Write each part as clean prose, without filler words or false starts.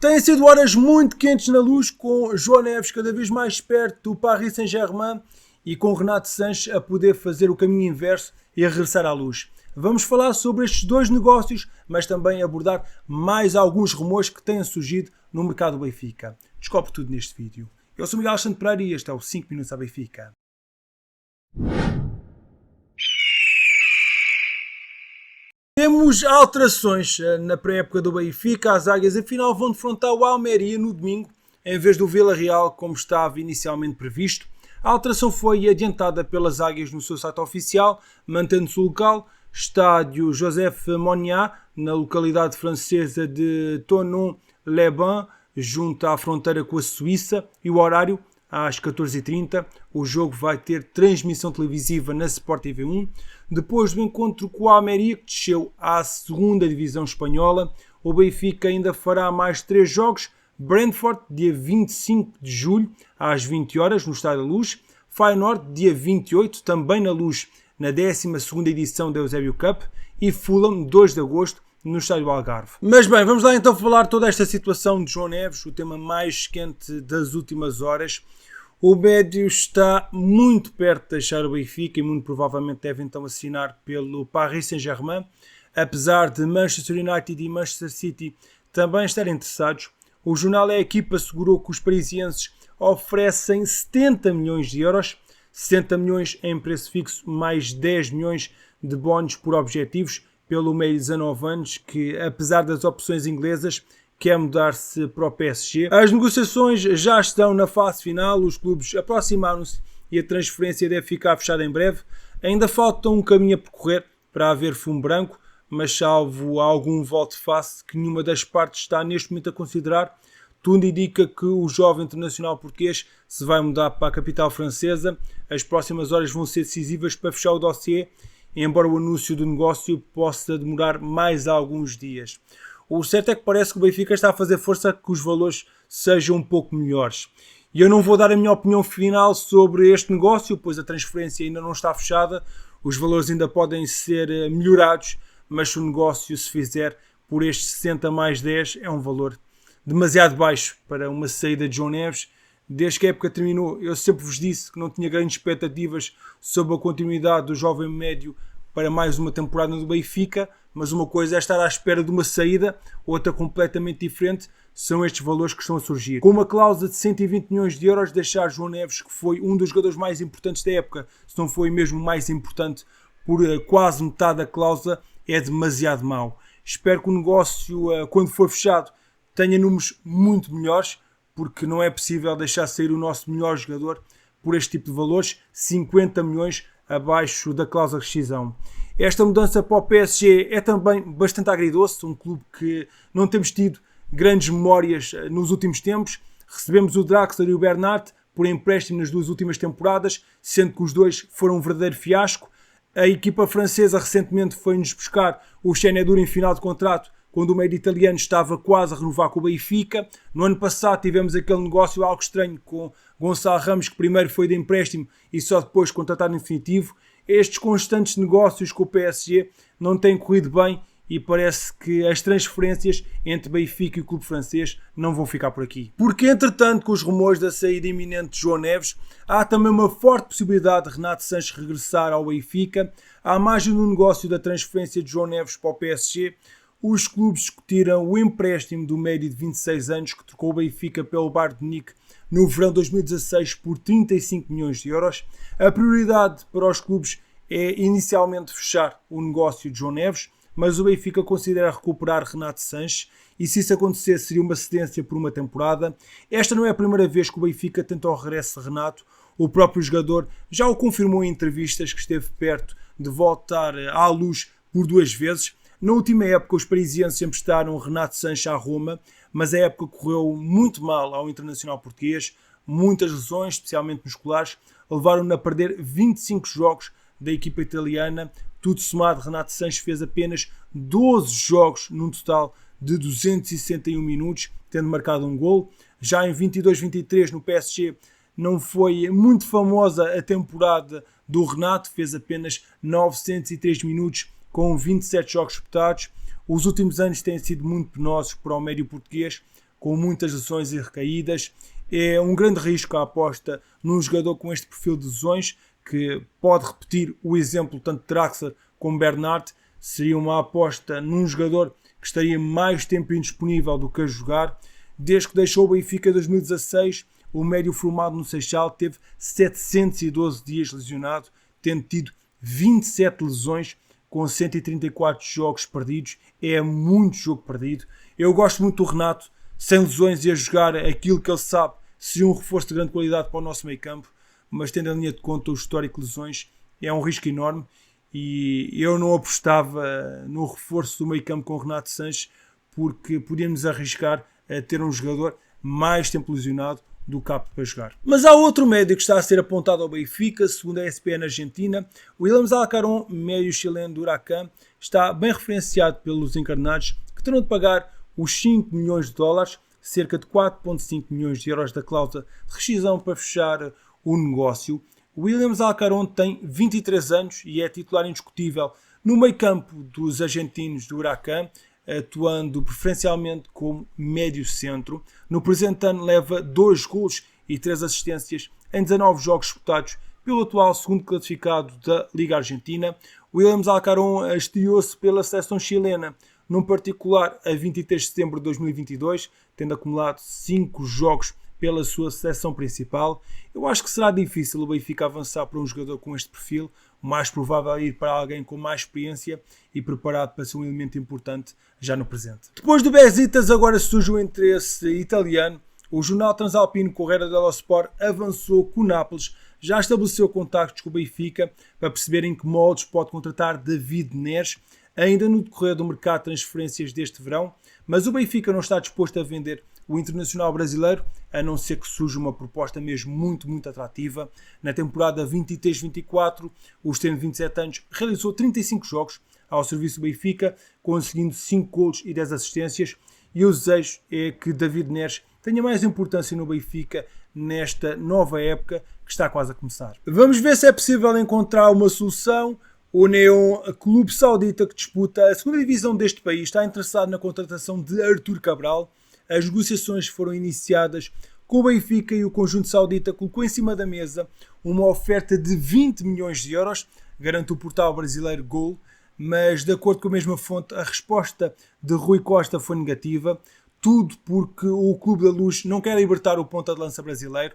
Têm sido horas muito quentes na Luz, com João Neves cada vez mais perto do Paris Saint-Germain e com Renato Sanches a poder fazer o caminho inverso e a regressar à Luz. Vamos falar sobre estes dois negócios, mas também abordar mais alguns rumores que têm surgido no mercado do Benfica. Descobre tudo neste vídeo. Eu sou Miguel Alexandre Pereira e este é o 5 Minutos à Benfica. Temos alterações na pré-época do Benfica. As águias afinal vão defrontar o Almeria no domingo, em vez do Villarreal, como estava inicialmente previsto. A alteração foi adiantada pelas águias no seu site oficial, mantendo-se o local, estádio Joseph Moniat, na localidade francesa de Thonon-les-Bains, junto à fronteira com a Suíça, e o horário, às 14h30. O jogo vai ter transmissão televisiva na Sport TV 1. Depois do encontro com o Almeria, que desceu à segunda divisão espanhola, o Benfica ainda fará mais 3 jogos. Brentford, dia 25 de julho, às 20 horas, no Estádio da Luz. Feyenoord, dia 28, também na Luz, na 12ª edição da Eusébio Cup. E Fulham, 2 de agosto, no Estádio do Algarve. Mas bem, vamos lá então falar toda esta situação de João Neves, o tema mais quente das últimas horas. O médio está muito perto de deixar o Benfica e muito provavelmente deve então assinar pelo Paris Saint-Germain. Apesar de Manchester United e Manchester City também estarem interessados, o jornal A Equipa assegurou que os parisienses oferecem 70 milhões de euros, 60 milhões em preço fixo, mais 10 milhões de bónus por objetivos, pelo meio de 19 anos, que apesar das opções inglesas, quer mudar-se para o PSG. As negociações já estão na fase final, os clubes aproximaram-se e a transferência deve ficar fechada em breve. Ainda falta um caminho a percorrer para haver fumo branco, mas salvo algum volte-face que nenhuma das partes está neste momento a considerar, tudo indica que o jovem internacional português se vai mudar para a capital francesa. As próximas horas vão ser decisivas para fechar o dossiê, embora o anúncio do negócio possa demorar mais alguns dias. O certo é que parece que o Benfica está a fazer força que os valores sejam um pouco melhores. E eu não vou dar a minha opinião final sobre este negócio, pois a transferência ainda não está fechada, os valores ainda podem ser melhorados, mas se o negócio se fizer por estes 60 mais 10 é um valor demasiado baixo para uma saída de João Neves. Desde que a época terminou, eu sempre vos disse que não tinha grandes expectativas sobre a continuidade do jovem médio para mais uma temporada do Benfica, mas uma coisa é estar à espera de uma saída, outra completamente diferente são estes valores que estão a surgir. Com uma cláusula de 120 milhões de euros, deixar João Neves, que foi um dos jogadores mais importantes da época, se não foi mesmo mais importante por quase metade da cláusula, é demasiado mau. Espero que o negócio, quando for fechado, tenha números muito melhores, porque não é possível deixar sair o nosso melhor jogador por este tipo de valores, 50 milhões abaixo da cláusula de rescisão. Esta mudança para o PSG é também bastante agridoce, um clube que não temos tido grandes memórias nos últimos tempos. Recebemos o Draxler e o Bernat por empréstimo nas 2 últimas temporadas, sendo que os dois foram um verdadeiro fiasco. A equipa francesa recentemente foi-nos buscar o Xeneduro em final de contrato, quando o meio italiano estava quase a renovar com o Benfica. No ano passado tivemos aquele negócio algo estranho com Gonçalo Ramos, que primeiro foi de empréstimo e só depois contratado em definitivo. Estes constantes negócios com o PSG não têm corrido bem e parece que as transferências entre Benfica e o clube francês não vão ficar por aqui. Porque, entretanto, com os rumores da saída iminente de João Neves, há também uma forte possibilidade de Renato Sanches regressar ao Benfica. À margem do negócio da transferência de João Neves para o PSG, os clubes discutiram o empréstimo do médio de 26 anos que trocou o Benfica pelo Bayern de Munique no verão de 2016 por 35 milhões de euros. A prioridade para os clubes é inicialmente fechar o negócio de João Neves, mas o Benfica considera recuperar Renato Sanches e se isso acontecer seria uma cedência por uma temporada. Esta não é a primeira vez que o Benfica tenta o regresso de Renato. O próprio jogador já o confirmou em entrevistas que esteve perto de voltar à Luz por 2 vezes. Na última época, os parisienses emprestaram Renato Sanches à Roma, mas a época correu muito mal ao internacional português. Muitas lesões, especialmente musculares, levaram-no a perder 25 jogos da equipa italiana. Tudo somado, Renato Sanches fez apenas 12 jogos num total de 261 minutos, tendo marcado um gol. Já em 22-23 no PSG não foi muito famosa a temporada do Renato, fez apenas 903 minutos com 27 jogos disputados. Os últimos anos têm sido muito penosos para o médio português, com muitas lesões e recaídas. É um grande risco a aposta num jogador com este perfil de lesões, que pode repetir o exemplo tanto de Draxler como Bernat. Seria uma aposta num jogador que estaria mais tempo indisponível do que a jogar. Desde que deixou o Benfica em 2016, o médio formado no Seixal teve 712 dias lesionado, tendo tido 27 lesões com 134 jogos perdidos. É muito jogo perdido. Eu gosto muito do Renato, sem lesões e a jogar aquilo que ele sabe, seria um reforço de grande qualidade para o nosso meio campo, mas tendo em linha de conta o histórico de lesões, é um risco enorme e eu não apostava no reforço do meio campo com o Renato Sanches, porque podíamos arriscar a ter um jogador mais tempo lesionado do que apto para jogar. Mas há outro médio que está a ser apontado ao Benfica, segundo a ESPN Argentina. O Williams Alcaron, médio chileno do Huracan, está bem referenciado pelos encarnados, que terão de pagar os 5 milhões de dólares, cerca de 4,5 milhões de euros da cláusula de rescisão para fechar o negócio. O Williams Alcaron tem 23 anos e é titular indiscutível no meio campo dos argentinos do Huracan, atuando preferencialmente como médio centro. No presente ano leva 2 golos e 3 assistências em 19 jogos disputados pelo atual segundo classificado da Liga Argentina. Williams Alcaron estreou-se pela seleção chilena, num particular a 23 de setembro de 2022, tendo acumulado 5 jogos pela sua seleção principal. Eu acho que será difícil o Benfica avançar para um jogador com este perfil. O mais provável é ir para alguém com mais experiência e preparado para ser um elemento importante já no presente. Depois do Besiktas, agora surge o interesse italiano. O jornal transalpino Corriere dello Sport avançou que o Nápoles já estabeleceu contactos com o Benfica para perceber em que moldes pode contratar David Neres, ainda no decorrer do mercado de transferências deste verão, mas o Benfica não está disposto a vender o internacional brasileiro, a não ser que surja uma proposta mesmo muito atrativa. Na temporada 23-24, o extremo de 27 anos realizou 35 jogos ao serviço do Benfica, conseguindo 5 golos e 10 assistências, e o desejo é que David Neres tenha mais importância no Benfica nesta nova época que está quase a começar. Vamos ver se é possível encontrar uma solução. O Neon, clube saudita que disputa a segunda divisão deste país, está interessado na contratação de Artur Cabral. As negociações foram iniciadas com o Benfica e o conjunto saudita colocou em cima da mesa uma oferta de 20 milhões de euros, garante o portal brasileiro Gol, mas de acordo com a mesma fonte, a resposta de Rui Costa foi negativa, tudo porque o Clube da Luz não quer libertar o ponta de lança brasileiro.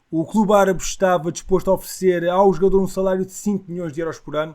O clube árabe estava disposto a oferecer ao jogador um salário de 5 milhões de euros por ano.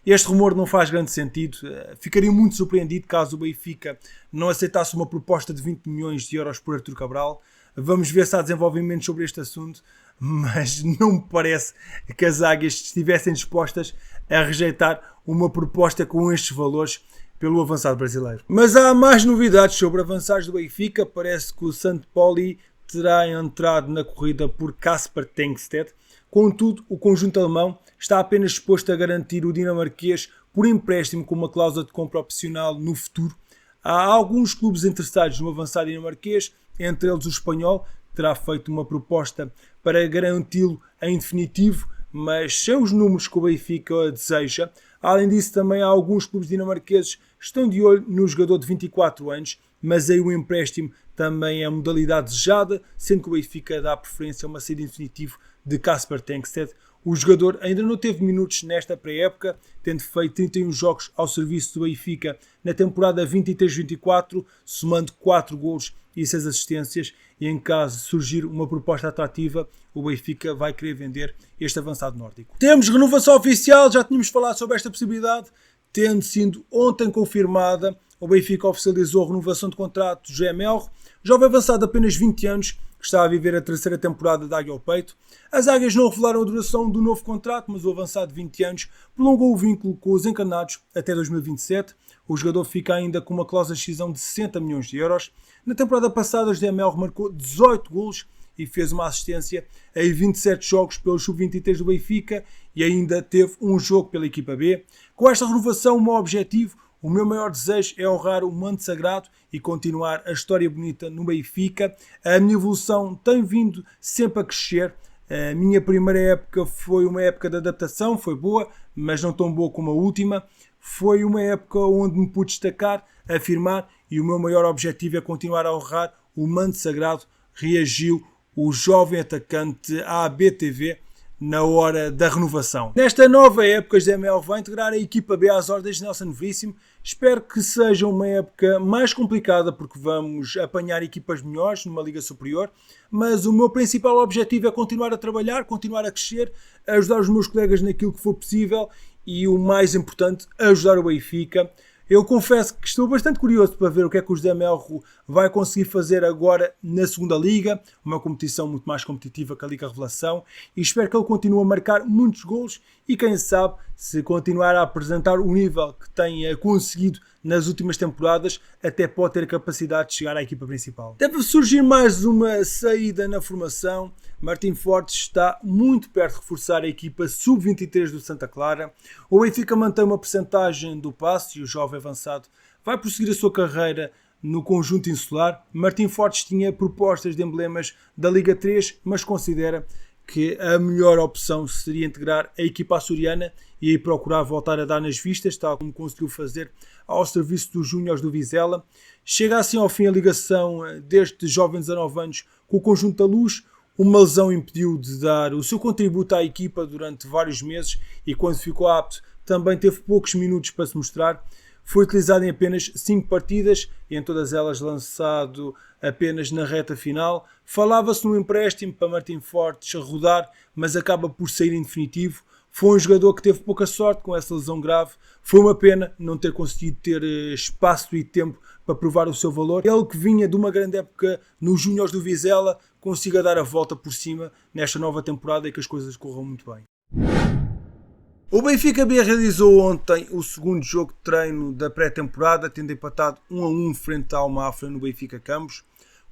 Este rumor não faz grande sentido. Ficaria muito surpreendido caso o Benfica não aceitasse uma proposta de 20 milhões de euros por Artur Cabral. Vamos ver se há desenvolvimentos sobre este assunto, mas não me parece que as águias estivessem dispostas a rejeitar uma proposta com estes valores pelo avançado brasileiro. Mas há mais novidades sobre avançados do Benfica. Parece que o St. Pauli terá entrado na corrida por Kasper Tengstedt. Contudo, o conjunto alemão está apenas disposto a garantir o dinamarquês por empréstimo com uma cláusula de compra opcional no futuro. Há alguns clubes interessados no avançado dinamarquês, entre eles o espanhol, que terá feito uma proposta para garanti-lo em definitivo, mas sem os números que o Benfica deseja. Além disso, também há alguns clubes dinamarqueses que estão de olho no jogador de 24 anos, mas aí o empréstimo também é a modalidade desejada, sendo que o Benfica dá preferência a uma saída em definitivo de Kasper Tengstedt. O jogador ainda não teve minutos nesta pré-época, tendo feito 31 jogos ao serviço do Benfica na temporada 23-24, somando 4 golos e 6 assistências, e em caso de surgir uma proposta atrativa, o Benfica vai querer vender este avançado nórdico. Temos renovação oficial, já tínhamos falado sobre esta possibilidade, tendo sido ontem confirmada. O Benfica oficializou a renovação de contrato de José Melro, jovem avançado de apenas 20 anos, que está a viver a terceira temporada da Águia ao peito. As Águias não revelaram a duração do novo contrato, mas o avançado de 20 anos prolongou o vínculo com os encarnados até 2027. O jogador fica ainda com uma cláusula de rescisão de 60 milhões de euros. Na temporada passada, José Melro marcou 18 golos e fez uma assistência em 27 jogos pelo Sub-23 do Benfica e ainda teve um jogo pela equipa B. Com esta renovação, o meu objetivo, o meu maior desejo é honrar o manto sagrado e continuar a história bonita no Benfica. A minha evolução tem vindo sempre a crescer. A minha primeira época foi uma época de adaptação, foi boa, mas não tão boa como a última. Foi uma época onde me pude destacar, afirmar, e o meu maior objetivo é continuar a honrar o manto sagrado, reagiu o jovem atacante à BTV na hora da renovação. Nesta nova época, José Mel vai integrar a equipa B às ordens de Nelson Veríssimo. Espero que seja uma época mais complicada porque vamos apanhar equipas melhores numa liga superior, mas o meu principal objetivo é continuar a trabalhar, continuar a crescer, ajudar os meus colegas naquilo que for possível e, o mais importante, ajudar o Benfica. Eu confesso que estou bastante curioso para ver o que é que o José Melro vai conseguir fazer agora na segunda Liga, uma competição muito mais competitiva que a Liga Revelação, e espero que ele continue a marcar muitos golos e quem sabe, se continuar a apresentar o nível que tem conseguido nas últimas temporadas, até pode ter capacidade de chegar à equipa principal. Deve surgir mais uma saída na formação. Martim Fortes está muito perto de reforçar a equipa sub-23 do Santa Clara. O Benfica mantém uma percentagem do passe e o jovem avançado vai prosseguir a sua carreira no conjunto insular. Martim Fortes tinha propostas de emblemas da Liga 3, mas considera que a melhor opção seria integrar a equipa açoriana e aí procurar voltar a dar nas vistas, tal como conseguiu fazer ao serviço dos Júniores do Vizela. Chega assim ao fim a ligação deste jovem de 19 anos com o conjunto da Luz. Uma lesão impediu de dar o seu contributo à equipa durante vários meses e quando ficou apto também teve poucos minutos para se mostrar. Foi utilizado em apenas 5 partidas e em todas elas lançado apenas na reta final. Falava-se num empréstimo para Martim Fortes a rodar, mas acaba por sair em definitivo. Foi um jogador que teve pouca sorte com essa lesão grave. Foi uma pena não ter conseguido ter espaço e tempo para provar o seu valor. Ele que vinha de uma grande época nos Júniores do Vizela, consiga dar a volta por cima nesta nova temporada e que as coisas corram muito bem. O Benfica B realizou ontem o segundo jogo de treino da pré-temporada, tendo empatado 1-1 frente ao Mafra no Benfica Campos.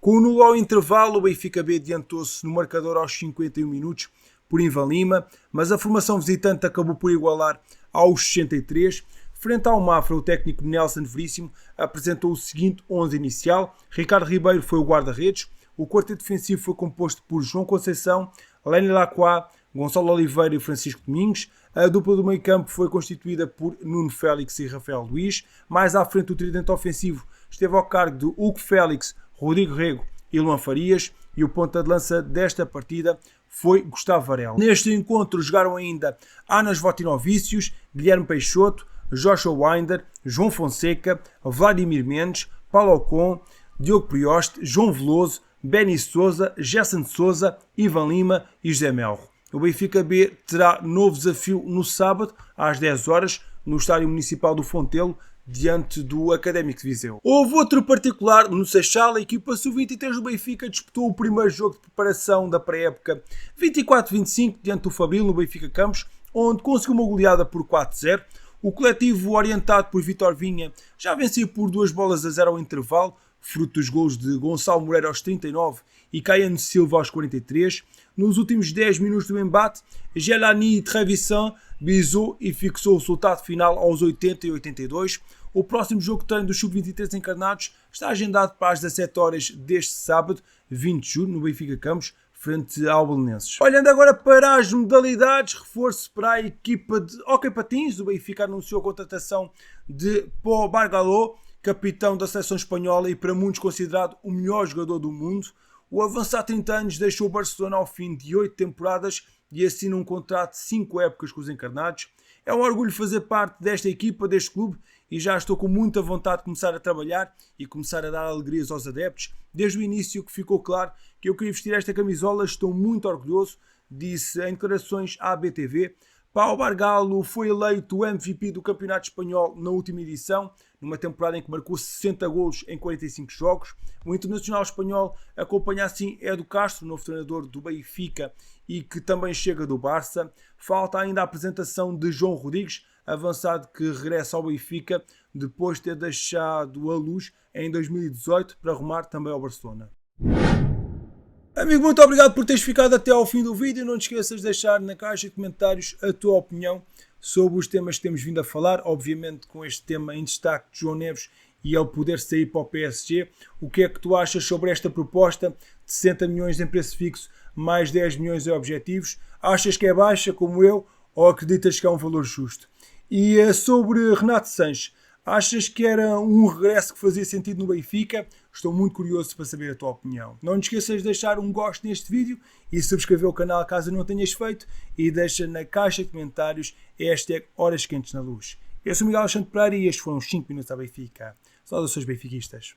Com o nulo ao intervalo, o Benfica B adiantou-se no marcador aos 51 minutos por Ivan Lima, mas a formação visitante acabou por igualar aos 63. Frente ao Mafra, o técnico Nelson Veríssimo apresentou o seguinte 11 inicial. Ricardo Ribeiro foi o guarda-redes. O quarteto defensivo foi composto por João Conceição, Lenny Lacroix, Gonçalo Oliveira e Francisco Domingos. A dupla do meio-campo foi constituída por Nuno Félix e Rafael Luís. Mais à frente, o tridente ofensivo esteve ao cargo de Hugo Félix, Rodrigo Rego e Luan Farias. E o ponta de lança desta partida foi Gustavo Varela. Neste encontro jogaram ainda Anas Votinovicius, Guilherme Peixoto, Joshua Winder, João Fonseca, Vladimir Mendes, Paulo Ocon, Diogo Prioste, João Veloso, Benny Souza, Gerson Souza, Ivan Lima e José Melro. O Benfica B terá novo desafio no sábado, às 10 horas, no Estádio Municipal do Fontelo, diante do Académico de Viseu. Houve outro particular no Seixal. A equipa sub-23 do Benfica disputou o primeiro jogo de preparação da pré-época 24-25 diante do Fabril no Benfica Campos, onde conseguiu uma goleada por 4-0. O coletivo, orientado por Vítor Vinha, já venceu por 2-0 ao intervalo, fruto dos gols de Gonçalo Moreira aos 39 e Caiano Silva aos 43. Nos últimos 10 minutos do embate, Gelani Trevisan bisou e fixou o resultado final aos 80 e 82. O próximo jogo de treino dos sub-23 encarnados está agendado para as 17 horas deste sábado, 20 de julho, no Benfica Campos, frente ao Belenenses. Olhando agora para as modalidades, reforço para a equipa de hóquei patins. O Benfica anunciou a contratação de Pau Bargaló, capitão da seleção espanhola e para muitos considerado o melhor jogador do mundo. O avançado 30 anos deixou o Barcelona ao fim de 8 temporadas e assina um contrato de 5 épocas com os encarnados. É um orgulho fazer parte desta equipa, deste clube, e já estou com muita vontade de começar a trabalhar e começar a dar alegrias aos adeptos. Desde o início que ficou claro que eu queria vestir esta camisola, estou muito orgulhoso, disse em declarações à BTV. Pau Bargaló foi eleito o MVP do Campeonato Espanhol na última edição, numa temporada em que marcou 60 golos em 45 jogos. O internacional espanhol acompanha assim Edu Castro, novo treinador do Benfica e que também chega do Barça. Falta ainda a apresentação de João Rodrigues, avançado que regressa ao Benfica depois de ter deixado a Luz em 2018 para arrumar também ao Barcelona. Amigo, muito obrigado por teres ficado até ao fim do vídeo. Não te esqueças de deixar na caixa de comentários a tua opinião sobre os temas que temos vindo a falar. Obviamente com este tema em destaque de João Neves e ele poder sair para o PSG. O que é que tu achas sobre esta proposta de 60 milhões em preço fixo, mais 10 milhões em objetivos? Achas que é baixa como eu ou acreditas que é um valor justo? E sobre Renato Sanches, achas que era um regresso que fazia sentido no Benfica? Estou muito curioso para saber a tua opinião. Não te esqueças de deixar um gosto neste vídeo e subscrever o canal caso não tenhas feito e deixa na caixa de comentários #Horas Quentes na Luz. Eu sou Miguel Alexandre Pereira e estes foram os 5 minutos à Benfica. Saudações benfiquistas.